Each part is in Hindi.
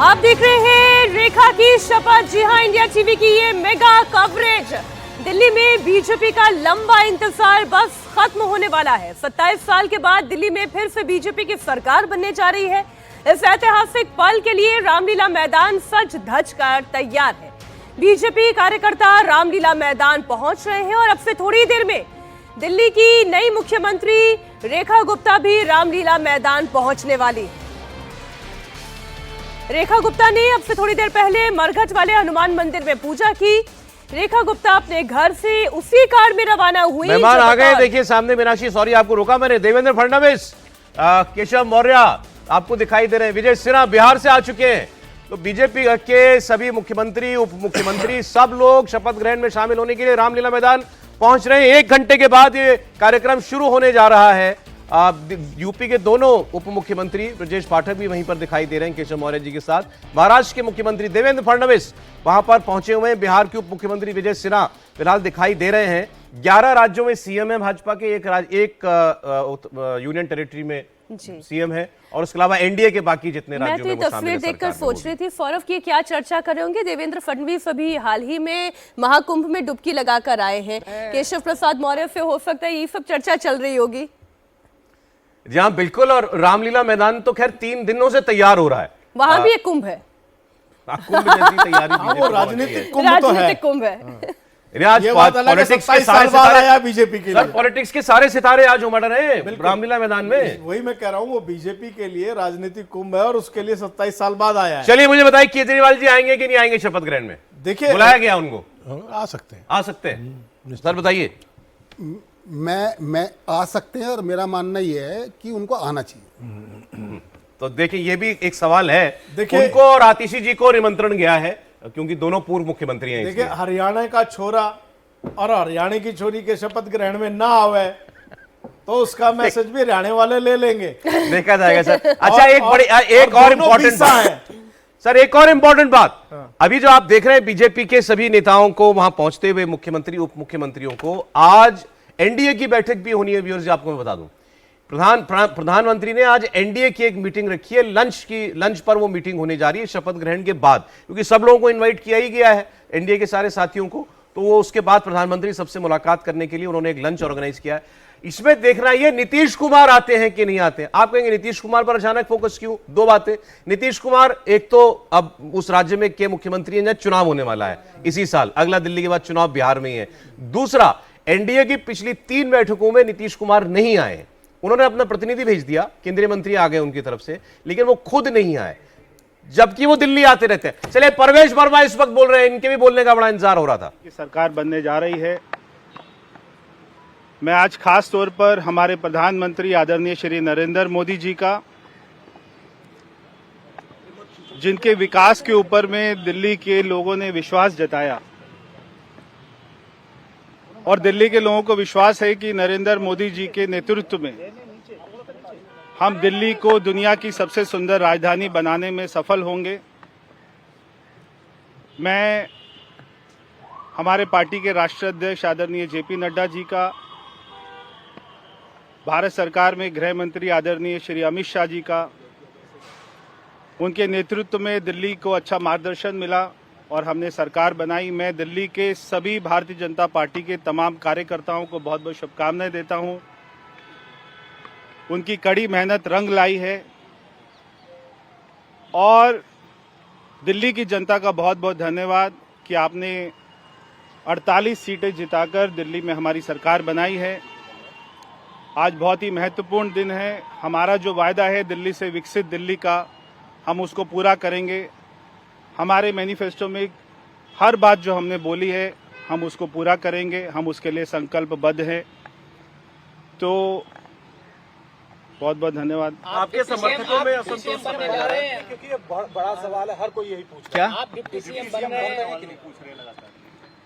आप देख रहे हैं रेखा की शपथ। जी हां, इंडिया टीवी की ये मेगा कवरेज। दिल्ली में बीजेपी का लंबा इंतजार बस खत्म होने वाला है। 27 साल के बाद दिल्ली में फिर से बीजेपी की सरकार बनने जा रही है। इस ऐतिहासिक पल के लिए रामलीला मैदान सज धज कर तैयार है। बीजेपी कार्यकर्ता रामलीला मैदान पहुंच रहे हैं और अब से थोड़ी देर में दिल्ली की नई मुख्यमंत्री रेखा गुप्ता भी रामलीला मैदान पहुंचने वाली है। रेखा गुप्ता ने अब से थोड़ी देर पहले मरघट वाले हनुमान मंदिर में पूजा की। रेखा गुप्ता अपने घर से उसी कार में रवाना हुई। मेहमान आ गए, देखिए सामने। मीनाक्षी, सॉरी आपको रोका मैंने। देवेंद्र फडणवीस, केशव मौर्य आपको दिखाई दे रहे हैं। विजय सिन्हा बिहार से आ चुके हैं। तो बीजेपी के सभी मुख्यमंत्री, उप मुख्यमंत्री, सब लोग शपथ ग्रहण में शामिल होने के लिए रामलीला मैदान पहुंच रहे हैं। 1 घंटे के बाद ये कार्यक्रम शुरू होने जा रहा है। यूपी के दोनों उप मुख्यमंत्री ब्रजेश पाठक भी वहीं पर दिखाई दे रहे हैं केशव मौर्य जी के साथ। महाराष्ट्र के मुख्यमंत्री देवेंद्र फडणवीस वहां पर पहुंचे हुए हैं। बिहार के उप मुख्यमंत्री विजय सिन्हा फिलहाल दिखाई दे रहे हैं। 11 राज्यों में सीएम है भाजपा के, एक यूनियन टेरिटरी में सीएम है, और उसके अलावा एनडीए के बाकी जितने राज्यों में। मैं तो तस्वीर देखकर सोच रही थी सौरभ की क्या चर्चा कर रहे होंगे। देवेंद्र फडणवीस अभी हाल ही में महाकुंभ में डुबकी लगाकर आए हैं। केशव प्रसाद मौर्य से हो सकता है ये सब चर्चा चल रही होगी। जी हाँ, बिल्कुल। और रामलीला मैदान तो खैर 3 दिनों से तैयार हो रहा है। वहां भी एक कुंभ है। कुंभ जैसी तैयारी, वो राजनीतिक कुंभ है। पॉलिटिक्स के सारे सितारे बीजेपी के लिए, पॉलिटिक्स के सारे सितारे आज उमड़ रहे हैं रामलीला मैदान में। वही मैं कह रहा हूँ, वो बीजेपी के लिए राजनीतिक कुंभ है और उसके लिए 27 साल बाद आया है। चलिए मुझे बताइए, केजरीवाल जी आएंगे कि नहीं आएंगे शपथ ग्रहण में? देखिए, बुलाया गया उनको? आ सकते हैं, आ सकते हैं। सर बताइए। मैं आ सकते हैं, और मेरा मानना यह है कि उनको आना चाहिए। तो देखिए, ये भी एक सवाल है। उनको और आतिशी जी को निमंत्रण गया है क्योंकि दोनों पूर्व मुख्यमंत्री हैं। देखिए, हरियाणा का छोरा और हरियाणा की छोरी के शपथ ग्रहण में ना आवे तो उसका मैसेज भी हरियाणा वाले ले लेंगे, देखा जाएगा सर। अच्छा, एक और इम्पोर्टेंट बात सर, एक और इम्पोर्टेंट बात। अभी जो आप देख रहे हैं बीजेपी के सभी नेताओं को वहां पहुंचते हुए, मुख्यमंत्री उप मुख्यमंत्रियों को, आज एनडीए की बैठक भी होनी है। व्यूअर्स, आपको मैं बता दूं, प्रधानमंत्री ने आज एनडीए की एक मीटिंग रखी है। लंच पर वो मीटिंग होने जा रही है शपथ ग्रहण के बाद, क्योंकि सब लोगों को इनवाइट किया ही गया है, एनडीए के सारे साथियों को। तो वो उसके बाद प्रधानमंत्री सबसे मुलाकात करने के लिए उन्होंने एक लंच ऑर्गेनाइज किया है। इसमें देखना ये नीतीश कुमार आते हैं कि नहीं आते हैं। आप कहेंगे नीतीश कुमार पर अचानक फोकस क्यों? 2 बातें। नीतीश कुमार एक तो अब उस राज्य में के मुख्यमंत्री हैं जहां चुनाव होने वाला है इसी साल, अगला दिल्ली के बाद चुनाव बिहार में ही है। दूसरा, एनडीए की पिछली 3 बैठकों में नीतीश कुमार नहीं आए। उन्होंने अपना प्रतिनिधि भेज दिया, केंद्रीय मंत्री आ गए उनकी तरफ से, लेकिन वो खुद नहीं आए, जबकि वो दिल्ली आते रहते हैं। चलिए, परवेश वर्मा इस वक्त बोल रहे हैं, इनके भी बोलने का बड़ा इंतजार हो रहा था। सरकार बनने जा रही है। मैं आज खास तौर पर हमारे प्रधानमंत्री आदरणीय श्री नरेंद्र मोदी जी का, जिनके विकास के ऊपर में दिल्ली के लोगों ने विश्वास जताया, और दिल्ली के लोगों को विश्वास है कि नरेंद्र मोदी जी के नेतृत्व में हम दिल्ली को दुनिया की सबसे सुंदर राजधानी बनाने में सफल होंगे। मैं हमारे पार्टी के राष्ट्रीय अध्यक्ष आदरणीय जेपी नड्डा जी का, भारत सरकार में गृह मंत्री आदरणीय श्री अमित शाह जी का, उनके नेतृत्व में दिल्ली को अच्छा मार्गदर्शन मिला और हमने सरकार बनाई। मैं दिल्ली के सभी भारतीय जनता पार्टी के तमाम कार्यकर्ताओं को बहुत बहुत शुभकामनाएं देता हूं। उनकी कड़ी मेहनत रंग लाई है, और दिल्ली की जनता का बहुत बहुत धन्यवाद कि आपने 48 सीटें जिताकर दिल्ली में हमारी सरकार बनाई है। आज बहुत ही महत्वपूर्ण दिन है। हमारा जो वायदा है दिल्ली से विकसित दिल्ली का, हम उसको पूरा करेंगे। हमारे मैनिफेस्टो में हर बात जो हमने बोली है हम उसको पूरा करेंगे, हम उसके लिए संकल्पबद्ध हैं। तो बहुत बहुत धन्यवाद। आपके समर्थकों में असंतोष जा रहे हैं क्योंकि ये बड़ा सवाल है, हर कोई यही पूछ रहा है। क्या आप डिप्टी सीएम बन रहे हैं कि नहीं पूछ रहे लगातार?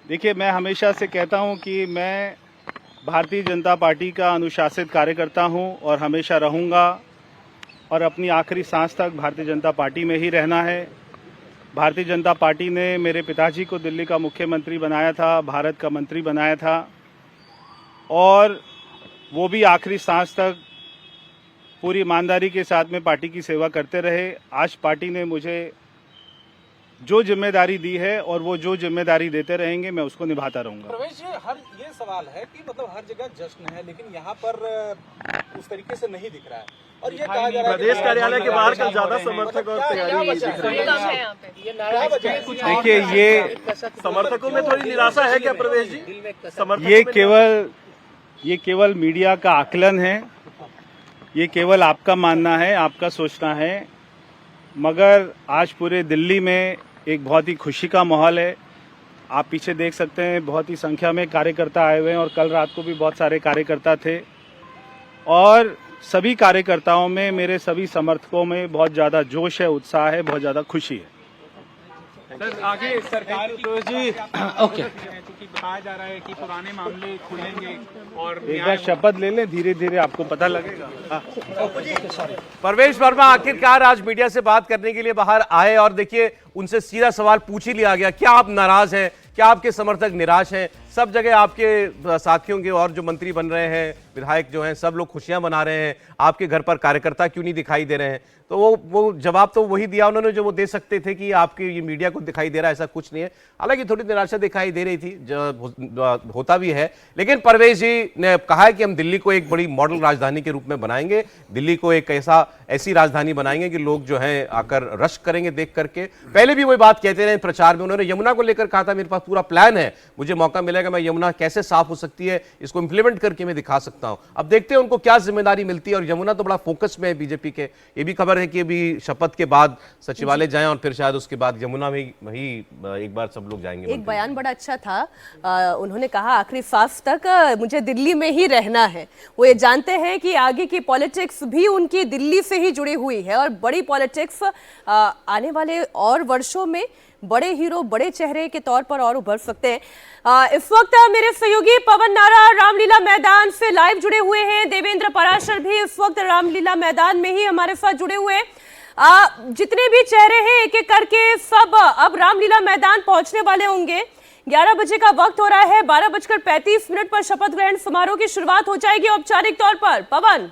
देखिए, मैं हमेशा से कहता हूं कि मैं भारतीय जनता पार्टी का अनुशासित कार्यकर्ता हूं और हमेशा रहूंगा, और अपनी आखिरी सांस तक भारतीय जनता पार्टी में ही रहना है। भारतीय जनता पार्टी ने मेरे पिताजी को दिल्ली का मुख्यमंत्री बनाया था, भारत का मंत्री बनाया था, और वो भी आखिरी सांस तक पूरी ईमानदारी के साथ में पार्टी की सेवा करते रहे। आज पार्टी ने मुझे जो जिम्मेदारी दी है और वो जो जिम्मेदारी देते रहेंगे मैं उसको निभाता रहूंगा। प्रवेश जी, ये सवाल है कि मतलब हर जगह जश्न है, लेकिन यहाँ पर उस तरीके से नहीं दिख रहा है और ये कहा जा रहा है प्रदेश कार्यालय के बाहर कल ज्यादा समर्थक और तैयारी नहीं दिख रही है। देखिए, ये समर्थकों में थोड़ी निराशा है क्या प्रवेश जी? ये केवल मीडिया का आकलन है, ये केवल आपका मानना है, आपका सोचना है, मगर आज पूरे दिल्ली में एक बहुत ही खुशी का माहौल है। आप पीछे देख सकते हैं बहुत ही संख्या में कार्यकर्ता आए हुए हैं और कल रात को भी बहुत सारे कार्यकर्ता थे और सभी कार्यकर्ताओं में, मेरे सभी समर्थकों में बहुत ज़्यादा जोश है, उत्साह है, बहुत ज़्यादा खुशी है। सर, आगे सरकार जी ओके, क्योंकि बताया जा रहा है कि पुराने मामले खुलेंगे और एक बार शपथ ले लें, धीरे धीरे आपको पता लगेगा। परवेश वर्मा आखिरकार आज मीडिया से बात करने के लिए बाहर आए और देखिए उनसे सीधा सवाल पूछ ही लिया गया, क्या आप नाराज हैं, क्या आपके समर्थक निराश हैं? सब जगह आपके साथियों के और जो मंत्री बन रहे हैं, विधायक जो हैं, सब लोग खुशियां मना रहे हैं, आपके घर पर कार्यकर्ता क्यों नहीं दिखाई दे रहे हैं? तो वो जवाब तो वही दिया उन्होंने जो वो दे सकते थे कि आपके ये मीडिया को दिखाई दे रहा है, ऐसा कुछ नहीं है। हालांकि थोड़ी निराशा दिखाई दे रही थी, होता भी है, लेकिन परवेश जी ने कहा है कि हम दिल्ली को एक बड़ी मॉडल राजधानी के रूप में बनाएंगे, दिल्ली को एक ऐसी राजधानी बनाएंगे कि लोग जो है आकर रश करेंगे देख करके। पहले भी वही बात कहते रहे प्रचार में, उन्होंने यमुना को लेकर कहा था मेरे पास पूरा प्लान है, मुझे मौका मिलेगा मैं यमुना कैसे साफ हो सकती है इसको इंप्लीमेंट करके मैं दिखा सकता हूं। अब देखते हैं उनको क्या जिम्मेदारी मिलती है और यमुना तो बड़ा फोकस में है बीजेपी के। ये भी खबर है कि अभी शपथ के बाद सचिवालय जाएं और फिर शायद उसके बाद यमुना में ही एक बार सब लोग जाएंगे। एक बयान बड़ा अच्छा था, उन्होंने कहा आखिरी सांस तक मुझे दिल्ली में ही रहना है। वो ये जानते हैं कि आगे की पॉलिटिक्स भी उनकी दिल्ली से ही जुड़ी हुई है और बड़ी पॉलिटिक्स आने वाले और वर्षों में बड़े हीरो, बड़े चेहरे के तौर पर और उभर सकते हैं। इस वक्त मेरे सहयोगी पवन नारा रामलीला मैदान से लाइव जुड़े हुए हैं, देवेंद्र पराशर भी इस वक्त रामलीला मैदान में ही हमारे साथ जुड़े हुए हैं। जितने भी चेहरे हैं एक एक करके सब अब रामलीला मैदान पहुंचने वाले होंगे। 11 बजे का वक्त हो रहा है, 12:35 पर शपथ ग्रहण समारोह की शुरुआत हो जाएगी औपचारिक तौर पर। पवन,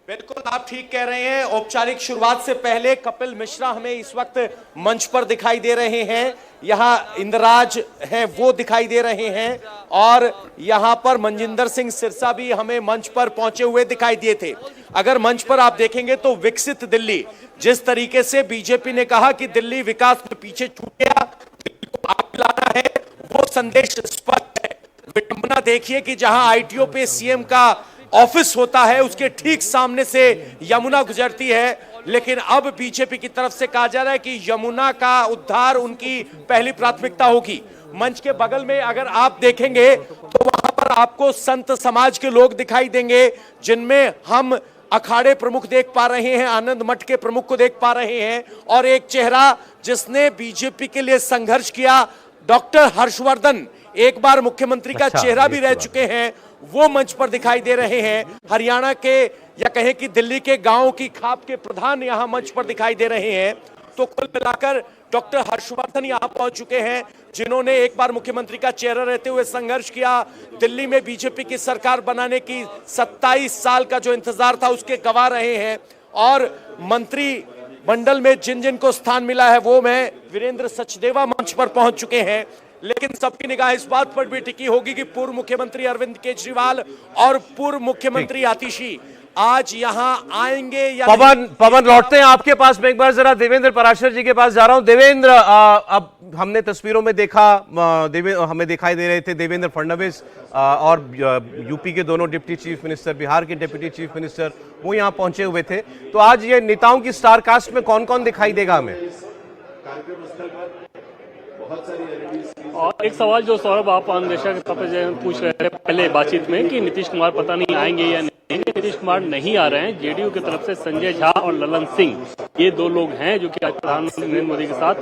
बिल्कुल आप ठीक कह रहे हैं। औपचारिक शुरुआत से पहले कपिल मिश्रा हमें इस वक्त मंच पर दिखाई दे रहे हैं, यहाँ इंद्रराज हैं वो दिखाई दे रहे हैं और यहाँ पर मनजिंदर सिंह सिरसा भी हमें मंच पर पहुंचे हुए दिखाई दिए थे। अगर मंच पर आप देखेंगे तो विकसित दिल्ली, जिस तरीके से बीजेपी ने कहा कि दिल्ली विकास में पीछे छूट गया, दिल्ली को आगे लाना है, वो संदेश स्पष्ट है। विडंबना देखिए कि जहां आईटीओ पे सीएम का ऑफिस होता है उसके ठीक सामने से यमुना गुजरती है, लेकिन अब बीजेपी की तरफ से कहा जा रहा है कि यमुना का उद्धार उनकी पहली प्राथमिकता होगी। मंच के बगल में अगर आप देखेंगे तो वहां पर आपको संत समाज के लोग दिखाई देंगे, जिनमें हम अखाड़े प्रमुख देख पा रहे हैं, आनंद मठ के प्रमुख को देख पा रहे हैं और एक चेहरा जिसने बीजेपी के लिए संघर्ष किया, डॉक्टर हर्षवर्धन, एक बार मुख्यमंत्री का चेहरा भी रह चुके हैं, वो मंच पर दिखाई दे रहे हैं। हरियाणा के या कहें कि दिल्ली के गांवों की खाप के प्रधान यहां मंच पर दिखाई दे रहे हैं। तो कुल मिलाकर डॉक्टर हर्षवर्धन यहां पहुंच चुके हैं, जिन्होंने एक बार मुख्यमंत्री का चेहरा रहते हुए संघर्ष किया। दिल्ली में बीजेपी की सरकार बनाने की 27 साल का जो इंतजार था उसके गवाह रहे हैं और मंत्री मंडल में जिन जिन को स्थान मिला है वो में वीरेंद्र सचदेवा मंच पर पहुंच चुके हैं। लेकिन सबकी निगाह इस बात पर भी टिकी होगी कि पूर्व मुख्यमंत्री अरविंद केजरीवाल और पूर्व मुख्यमंत्री आतिशी आज यहां आएंगे या पवन लौटते हैं आपके पास। मैं एक बार जरा देवेंद्र पराशर जी के पास जा रहा हूं। देवेंद्र, अब हमने तस्वीरों में देखा, हमें दिखाई दे रहे थे देवेंद्र फडणवीस और यूपी के दोनों डिप्टी चीफ मिनिस्टर, बिहार के डिप्टी चीफ मिनिस्टर, वो यहां पहुंचे हुए थे। तो आज ये नेताओं की स्टार कास्ट में कौन कौन दिखाई देगा हमें? और एक सवाल जो सौरभ आप निदेशक पूछ रहे थे पहले बातचीत में कि नीतीश कुमार पता नहीं आएंगे या नहीं, नीतीश कुमार नहीं आ रहे हैं। जेडीयू की तरफ से संजय झा और ललन सिंह ये दो लोग हैं जो कि आज प्रधानमंत्री नरेंद्र मोदी के साथ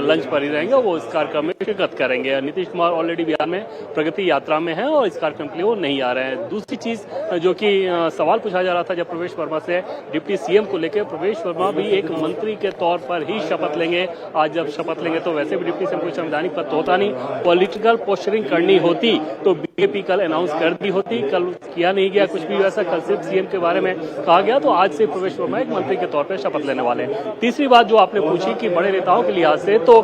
लंच पर ही रहेंगे, वो इस कार्यक्रम में शिरकत करेंगे। नीतीश कुमार ऑलरेडी बिहार में प्रगति यात्रा में हैं और इस कार्यक्रम के लिए वो नहीं आ रहे हैं। दूसरी चीज जो कि सवाल पूछा जा रहा था जब प्रवेश वर्मा से डिप्टी सीएम को लेकर, प्रवेश वर्मा भी एक मंत्री के तौर पर ही शपथ लेंगे। आज जब शपथ लेंगे तो वैसे भी डिप्टी सीएम कोई संवैधानिक पद तो होता नहीं, पॉलिटिकल पोस्चरिंग करनी होती तो बीजेपी कल अनाउंस कर दी होती। कल किया नहीं गया कुछ भी वैसा, कल सिर्फ सीएम के बारे में कहा गया, तो आज से प्रवेश वर्मा एक मंत्री के तौर पर शपथ लेने वाले हैं। तीसरी बात जो आपने पूछी कि बड़े नेताओं के लिहाज से, तो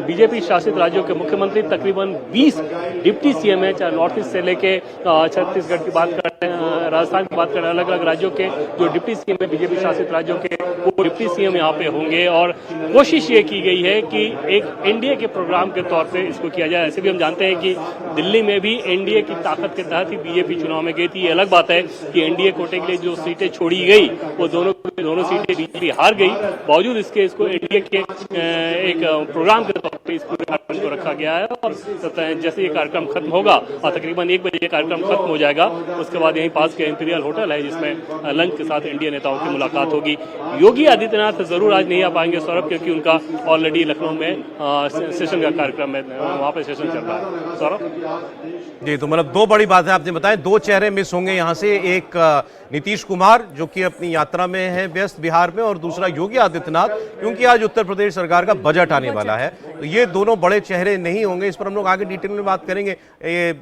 बीजेपी शासित राज्यों के मुख्यमंत्री तकरीबन 20 डिप्टी सीएम है, चाहे नॉर्थ ईस्ट से लेके छत्तीसगढ़ की बात करते हैं, राजस्थान की बात करें, अलग अलग राज्यों के जो डिप्टी सीएम है बीजेपी शासित राज्यों के, वो डिप्टी सीएम यहाँ पे होंगे। और कोशिश ये की गई है कि एक एनडीए के प्रोग्राम के तौर पे इसको किया जाए। ऐसे भी हम जानते हैं कि दिल्ली में भी एनडीए की ताकत के तहत ही बीजेपी चुनाव में गई थी। ये अलग बात है कि एनडीए कोटे के लिए जो सीटें छोड़ी गई वो दोनों सीटें बीजेपी हार गई, बावजूद इसके इसको एनडीए के एक प्रोग्राम के तौर पे इस पूरे कार्यक्रम को रखा गया है। और जैसे ये कार्यक्रम खत्म होगा और तकरीबन 1 बजे कार्यक्रम खत्म हो जाएगा, उसके बाद यहीं पास के इंपीरियल होटल है जिसमें लंच के साथ एनडीए नेताओं की मुलाकात होगी। योगी आदित्यनाथ जरूर आज नहीं आ पाएंगे सौरभ, क्योंकि उनका ऑलरेडी लखनऊ में सेशन का कार्यक्रम है, वहां पे सेशन चल रहा है। सौरभ जी, तो मतलब दो बड़ी बातें आपने बताएं, दो चेहरे मिस होंगे यहाँ से, एक नीतीश कुमार जो कि अपनी यात्रा में है व्यस्त बिहार में, और दूसरा योगी आदित्यनाथ क्योंकि आज उत्तर प्रदेश सरकार का बजट आने वाला है। तो ये दोनों बड़े चेहरे नहीं होंगे, इस पर हम लोग आगे डिटेल में बात करेंगे। ये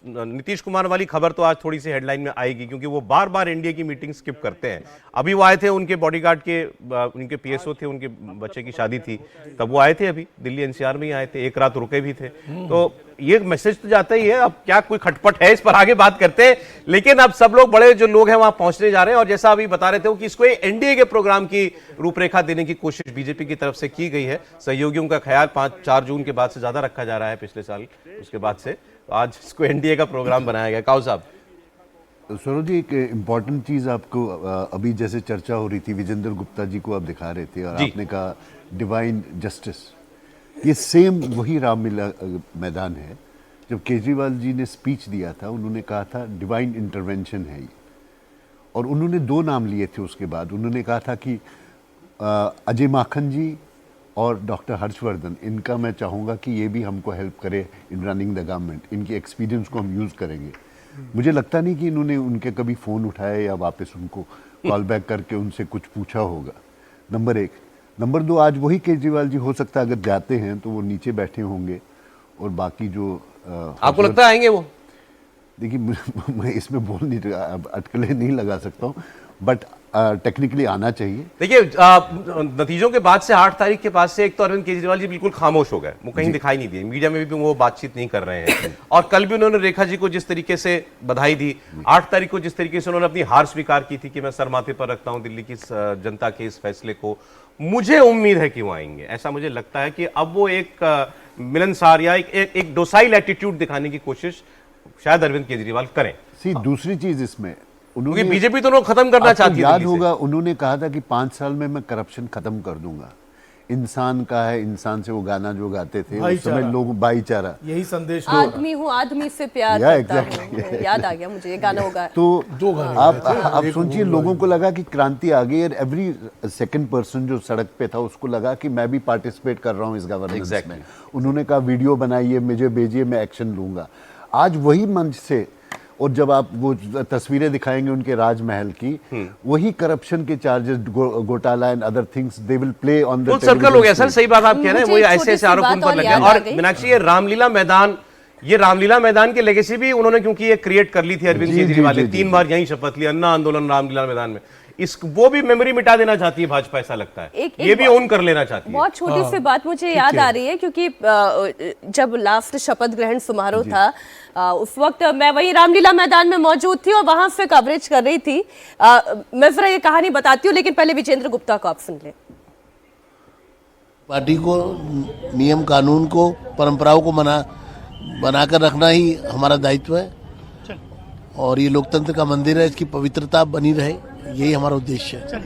नीतीश कुमार वाली खबर तो आज थोड़ी सी हेडलाइन में आएगी क्योंकि वो बार बार एनडीए की मीटिंग स्किप करते हैं। अभी वो आए थे, उनके बॉडीगार्ड के उनके पीएसओ थे, उनके बच्चे की शादी थी, तब वो आए थे, अभी दिल्ली एनसीआर में ही आए थे, एक रात रुके भी थे। तो ये मैसेज तो जाता ही है। अब क्या कोई खटपट है, इस पर आगे बात करते हैं। लेकिन अब सब लोग बड़े जो लोग हैं वहां पहुंचने जा रहे हैं, और जैसा अभी बता रहे थे कि इसको एनडीए के प्रोग्राम की रूपरेखा देने की कोशिश बीजेपी की तरफ से की गई है। सहयोगियों का ख्याल 4 जून के बाद से ज्यादा रखा जा रहा है, पिछले साल उसके बाद से। तो आज इसको एनडीए का प्रोग्राम बनाया गया। काऊ साहब, सौरभ जी, एक इम्पॉर्टेंट चीज़ आपको अभी जैसे चर्चा हो रही थी, विजेंद्र गुप्ता जी को आप दिखा रहे थे और आपने कहा डिवाइन जस्टिस, ये सेम वही रामलीला मैदान है। जब केजरीवाल जी ने स्पीच दिया था, उन्होंने कहा था डिवाइन इंटरवेंशन है ये, और उन्होंने 2 नाम लिए थे उसके बाद। उन्होंने कहा था कि अजय माखन जी और डॉक्टर हर्षवर्धन, इनका मैं चाहूँगा कि ये भी हमको हेल्प करे इन रनिंग द गवर्नमेंट, इनके एक्सपीरियंस को हम यूज़ करेंगे। मुझे लगता नहीं कि इन्होंने उनके कभी फ़ोन उठाया या वापस उनको कॉल बैक करके उनसे कुछ पूछा होगा, नंबर 1। नंबर 2, आज वही केजरीवाल जी हो सकता है अगर जाते हैं तो वो नीचे बैठे होंगे, और बाकी जो आपको लगता है आएंगे वो? देखिए, मैं इसमें बोल नहीं रहा, अटकलें नहीं लगा सकता हूँ, बट टेक्निकली आना चाहिए। देखिए, नतीजों के बाद से 8 तारीख के बाद से एक तो अरविंद केजरीवाल जी बिल्कुल खामोश हो गए, वो कहीं दिखाई नहीं दिए, मीडिया में भी वो बातचीत नहीं कर रहे हैं। और कल भी उन्होंने रेखा जी को जिस तरीके से बधाई दी, 8 तारीख को जिस तरीके से उन्होंने अपनी हार स्वीकार की थी कि मैं सर माथे पर रखता हूं दिल्ली की जनता के इस फैसले को, मुझे उम्मीद है कि वो आएंगे। ऐसा मुझे लगता है कि अब वो एक मिलनसार या एक डोसाइल एटीट्यूड दिखाने की कोशिश शायद अरविंद केजरीवाल करें। दूसरी चीज इसमें, क्योंकि बीजेपी तो लोग खत्म करना चाहती है। याद होगा उन्होंने कहा था कि 5 साल में मैं करप्शन खत्म कर दूंगा। इंसान का है, इंसान से वो गाना जो गाते थे उस समय लोग, भाईचारा, यही संदेश, आदमी हूँ आदमी से प्यार करता हूँ, याद आ गया मुझे ये गाना होगा। तो आप सोचिए, लोगों को लगा कि क्रांति आ गई, और एवरी सेकंड पर्सन जो सड़क पे था उसको लगा कि मैं भी पार्टिसिपेट कर रहा हूँ इस गवर्नेंस में। उन्होंने कहा वीडियो बनाइए, मुझे भेजिए, मैं एक्शन लूंगा। आज वही मंच से, और जब आप वो तस्वीरें दिखाएंगे उनके राजमहल की, वही करप्शन के चार्जेस, घोटाला and other things, they will play on the circle हो गया। सर सही बात आप कह रहे हैं, वही ऐसे आरोप उन पर लगे। और मीनाक्षी, ये रामलीला मैदान की लेगेसी भी उन्होंने क्योंकि ये क्रिएट कर ली थी अरविंद केजरीवाल ने, 3 बार यहीं शपथ ली, अन्ना आंदोलन रामलीला मैदान में, वो भी मेमोरी मिटा देना चाहती है भाजपा, ऐसा लगता है। ये भी ओन कर लेना चाहती है। बहुत छोटी सी बात मुझे याद आ रही है, क्योंकि जब लास्ट शपथ ग्रहण समारोह था, उस वक्त मैं वही रामलीला मैदान में मौजूद थी और वहां से कवरेज कर रही थी। मैं जरा ये कहानी बताती हूँ, लेकिन पहले विजेंद्र गुप्ता को आप सुन लें। पार्टी को, नियम कानून को, परंपराओं को बनाकर रखना ही हमारा दायित्व है, और ये लोकतंत्र का मंदिर है, इसकी पवित्रता बनी रहे, यही हमारा उद्देश्य है।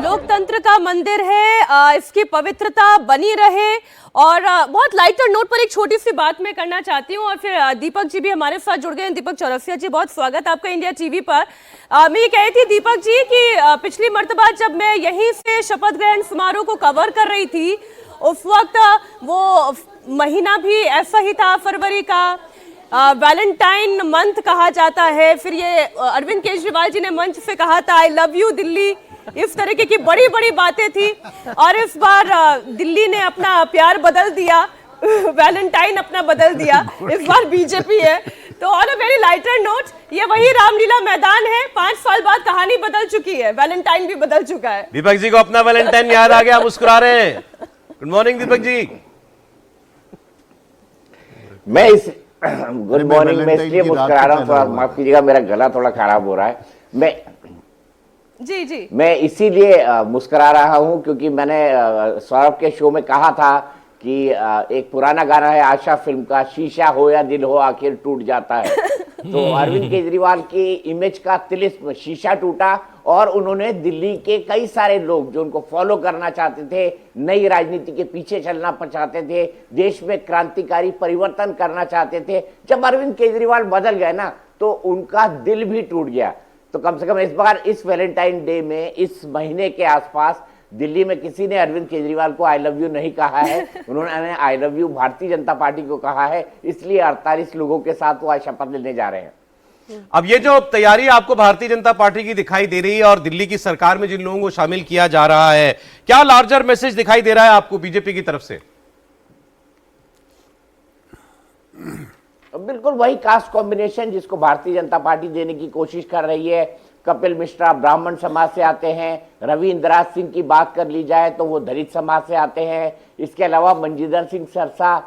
लोकतंत्र का मंदिर है, इसकी पवित्रता बनी रहे। और बहुत लाइटर नोट पर एक छोटी सी बात मैं करना चाहती हूँ और फिर दीपक जी भी हमारे साथ जुड़ गए हैं। दीपक चौरसिया जी, बहुत स्वागत आपका इंडिया टीवी पर। मैं ये कह रही थी दीपक जी कि पिछली मर्तबा जब मैं यहीं से शपथ ग्रहण समारोह को कवर कर रही थी, उस वक्त वो महीना भी ऐसा ही था, फरवरी का वैलेंटाइन मंथ कहा जाता है। फिर ये अरविंद केजरीवाल जी ने मंच से कहा था आई लव यू दिल्ली, इस तरीके की बड़ी बड़ी बातें थी। और इस बार दिल्ली ने अपना प्यार बदल दिया, वैलेंटाइन अपना बदल दिया, इस बार बीजेपी है। तो on a very lighter note, ये वही रामलीला मैदान है। 5 साल बाद कहानी बदल चुकी है, वैलेंटाइन भी बदल चुका है। दीपक जी को अपना वैलेंटाइन याद आ गया, मुस्कुरा रहे हैं। Good morning Deepak ji. Good morning. मैं इसलिए मुस्कुरा रहा हूँ, थोड़ा माफ कीजिएगा, मेरा गला थोड़ा खराब हो रहा है। मैं इसीलिए मुस्कुरा रहा हूँ क्योंकि मैंने सौरभ के शो में कहा था कि एक पुराना गाना है आशा फिल्म का, शीशा हो या दिल हो आखिर टूट जाता है। तो अरविंद केजरीवाल की इमेज का तिलिस्म शीशा टूटा और उन्होंने दिल्ली के कई सारे लोग जो उनको फॉलो करना चाहते थे, नई राजनीति के पीछे चलना चाहते थे, देश में क्रांतिकारी परिवर्तन करना चाहते थे, जब अरविंद केजरीवाल बदल गए ना तो उनका दिल भी टूट गया। तो कम से कम इस बार इस वैलेंटाइन डे में, इस महीने के आसपास दिल्ली में किसी ने अरविंद केजरीवाल को आई लव यू नहीं कहा है, उन्होंने I love you Bharatiya Janata party को कहा है। इसलिए 48 लोगों के साथ वो आज शपथ लेने जा रहे हैं। अब ये जो तैयारी आपको भारतीय जनता पार्टी की दिखाई दे रही है और दिल्ली की सरकार में जिन लोगों को शामिल किया जा रहा है, क्या लार्जर मैसेज दिखाई दे रहा है आपको बीजेपी की तरफ से? बिल्कुल वही कास्ट कॉम्बिनेशन जिसको भारतीय जनता पार्टी देने की कोशिश कर रही है। कपिल मिश्रा ब्राह्मण समाज से आते हैं, रवि इंदिरा सिंह की बात कर ली जाए तो वो दलित समाज से आते हैं। इसके अलावा मंजींदर सिंह सरसा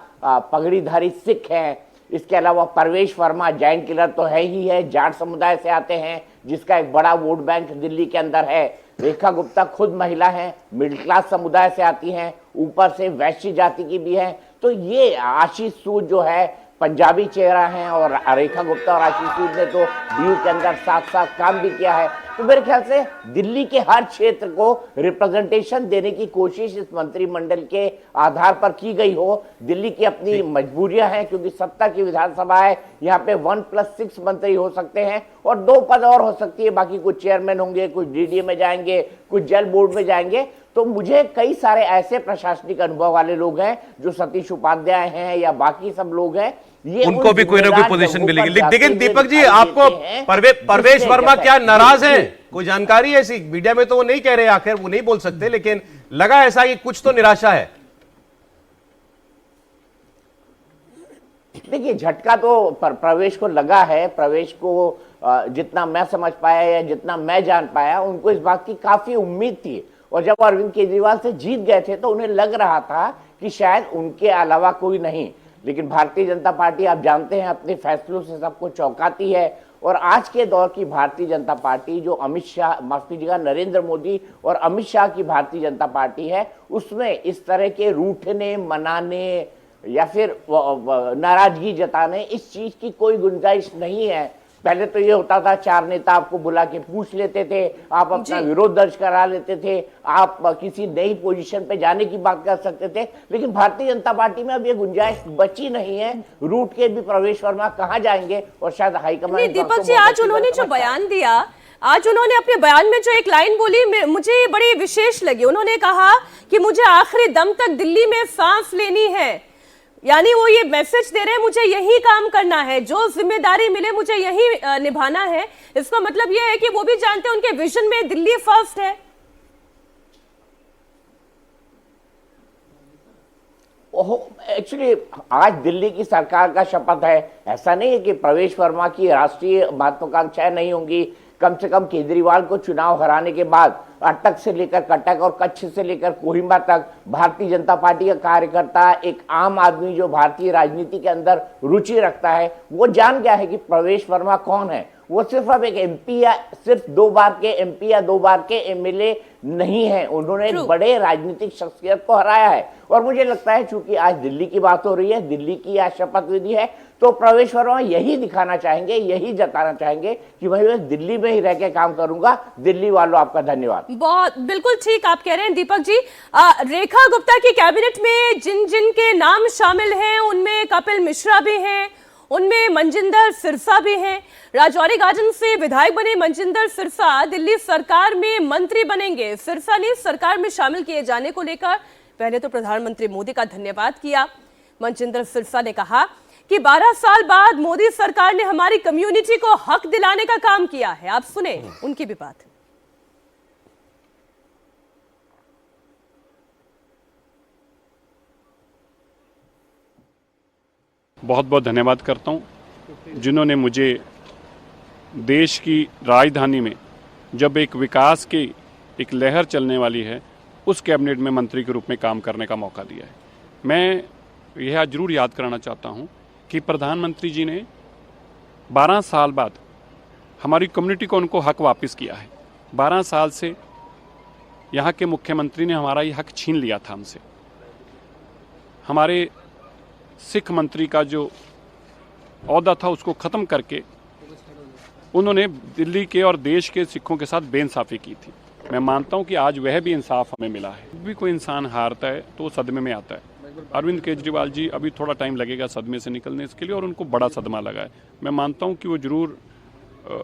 पगड़ीधारी सिख हैं। इसके अलावा परवेश वर्मा जैन किलर तो है ही है, जाट समुदाय से आते हैं जिसका एक बड़ा वोट बैंक दिल्ली के अंदर है। रेखा गुप्ता खुद महिला हैं, मिडिल क्लास समुदाय से आती हैं, ऊपर से वैश्य जाति की भी हैं। तो ये आशीष सूद जो है पंजाबी चेहरा हैं और रेखा गुप्ता और आशीष सूद ने तो डीयू के अंदर साथ साथ काम भी किया है। तो मेरे ख्याल से दिल्ली के हर क्षेत्र को रिप्रेजेंटेशन देने की कोशिश इस मंत्रिमंडल के आधार पर की गई हो। दिल्ली की अपनी मजबूरियां हैं क्योंकि सत्ता की विधानसभा है, यहाँ पे 1+6 मंत्री हो सकते हैं और 2 पद और हो सकती है। बाकी कुछ चेयरमैन होंगे, कुछ डीडीए में जाएंगे, कुछ जल बोर्ड में जाएंगे। तो मुझे कई सारे ऐसे प्रशासनिक अनुभव वाले लोग हैं जो सतीश उपाध्याय हैं या बाकी सब लोग हैं, ये उनको भी कोई ना कोई पोजीशन मिलेगी। लेकिन दीपक जी, आपको परवेश वर्मा क्या नाराज हैं? कोई जानकारी ऐसी मीडिया में तो वो नहीं कह रहे, आखिर वो नहीं बोल सकते, लेकिन लगा ऐसा कि कुछ तो निराशा है। देखिए झटका तो प्रवेश को लगा है। प्रवेश को जितना मैं समझ पाया या जितना मैं जान पाया, उनको इस बात की काफी उम्मीद थी और जब अरविंद केजरीवाल से जीत गए थे तो उन्हें लग रहा था कि शायद उनके अलावा कोई नहीं। लेकिन भारतीय जनता पार्टी आप जानते हैं अपने फैसलों से सबको चौंकाती है और आज के दौर की भारतीय जनता पार्टी जो अमित शाह, माफ कीजिएगा, नरेंद्र मोदी और अमित शाह की भारतीय जनता पार्टी है, उसमें इस तरह के रूठने, मनाने या फिर नाराजगी जताने इस चीज की कोई गुंजाइश नहीं है। पहले तो ये होता था 4 नेता आपको बुला के पूछ लेते थे, आप अपना विरोध दर्ज करा लेते थे, आप किसी नई पोजीशन पे जाने की बात कर सकते थे। लेकिन भारतीय जनता पार्टी में अब ये गुंजाइश बची नहीं है। रूट के भी प्रवेश वर्मा कहाँ जाएंगे और शायद हाईकमान। दीपक जी, आज उन्होंने जो बयान दिया, आज उन्होंने अपने बयान में जो एक लाइन बोली, मुझे ये बड़ी विशेष लगी। उन्होंने कहा कि मुझे आखिरी दम तक दिल्ली में सांस लेनी है। यानी वो ये मैसेज दे रहे हैं मुझे यही काम करना है, जो जिम्मेदारी मिले मुझे यही निभाना है। इसका मतलब ये है कि वो भी जानते हैं उनके विजन में दिल्ली फर्स्ट है। एक्चुअली आज दिल्ली की सरकार का शपथ है। ऐसा नहीं है कि प्रवेश वर्मा की राष्ट्रीय महत्वाकांक्षाएं नहीं होंगी। कम से कम केजरीवाल को चुनाव हराने के बाद अटक से लेकर कटक और कच्छ से लेकर कोहिमा तक भारतीय जनता पार्टी का कार्यकर्ता, एक आम आदमी जो भारतीय राजनीति के अंदर रुचि रखता है, वो जान गया है कि प्रवेश वर्मा कौन है वो सिर्फ अब एक एमपी या सिर्फ 2 बार के एमपी या 2 बार के एमएलए नहीं है, उन्होंने एक बड़े राजनीतिक शख्सियत को हराया है। और मुझे लगता है चूंकि आज दिल्ली की बात हो रही है, दिल्ली की आज शपथ विधि है, तो प्रवेश वर्मा यही दिखाना चाहेंगे, यही जताना चाहेंगे कि भाई मैं दिल्ली में ही रह के काम करूंगा। दिल्ली वालों आपका धन्यवाद। बहुत बिल्कुल ठीक आप कह रहे हैं दीपक जी। रेखा गुप्ता की कैबिनेट में जिन जिन के नाम शामिल हैं उनमें कपिल मिश्रा भी हैं, उनमें मनजिंदर सिरसा भी हैं। राजौरी गाजन से विधायक बने मनजिंदर सिरसा दिल्ली सरकार में मंत्री बनेंगे। सिरसा ने सरकार में शामिल किए जाने को लेकर पहले तो प्रधानमंत्री मोदी का धन्यवाद किया। मनजिंदर सिरसा ने कहा कि 12 साल बाद मोदी सरकार ने हमारी कम्युनिटी को हक दिलाने का काम किया है। आप सुने उनकी भी बात। बहुत बहुत धन्यवाद करता हूं जिन्होंने मुझे देश की राजधानी में जब एक विकास की एक लहर चलने वाली है उस कैबिनेट में मंत्री के रूप में काम करने का मौका दिया है। मैं यह जरूर याद कराना चाहता हूं कि प्रधानमंत्री जी ने 12 साल बाद हमारी कम्युनिटी को उनको हक वापस किया है। 12 साल से यहाँ के मुख्यमंत्री ने हमारा ये हक छीन लिया था हमसे। हमारे सिख मंत्री का जो औहदा था उसको ख़त्म करके उन्होंने दिल्ली के और देश के सिखों के साथ बेइंसाफ़ी की थी। मैं मानता हूं कि आज वह भी इंसाफ हमें मिला है। भी कोई इंसान हारता है तो सदमे में आता है। अरविंद केजरीवाल जी अभी थोड़ा टाइम लगेगा सदमे से निकलने के लिए और उनको बड़ा सदमा लगा है। मैं मानता हूं कि वो ज़रूर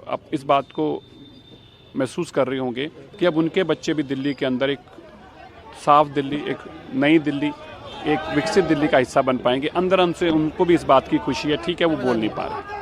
अब इस बात को महसूस कर रहे होंगे कि अब उनके बच्चे भी दिल्ली के अंदर एक साफ दिल्ली, एक नई दिल्ली, एक विकसित दिल्ली का हिस्सा बन पाएंगे। अंदर से उनको भी इस बात की खुशी है। ठीक है, वो बोल नहीं पा रहे।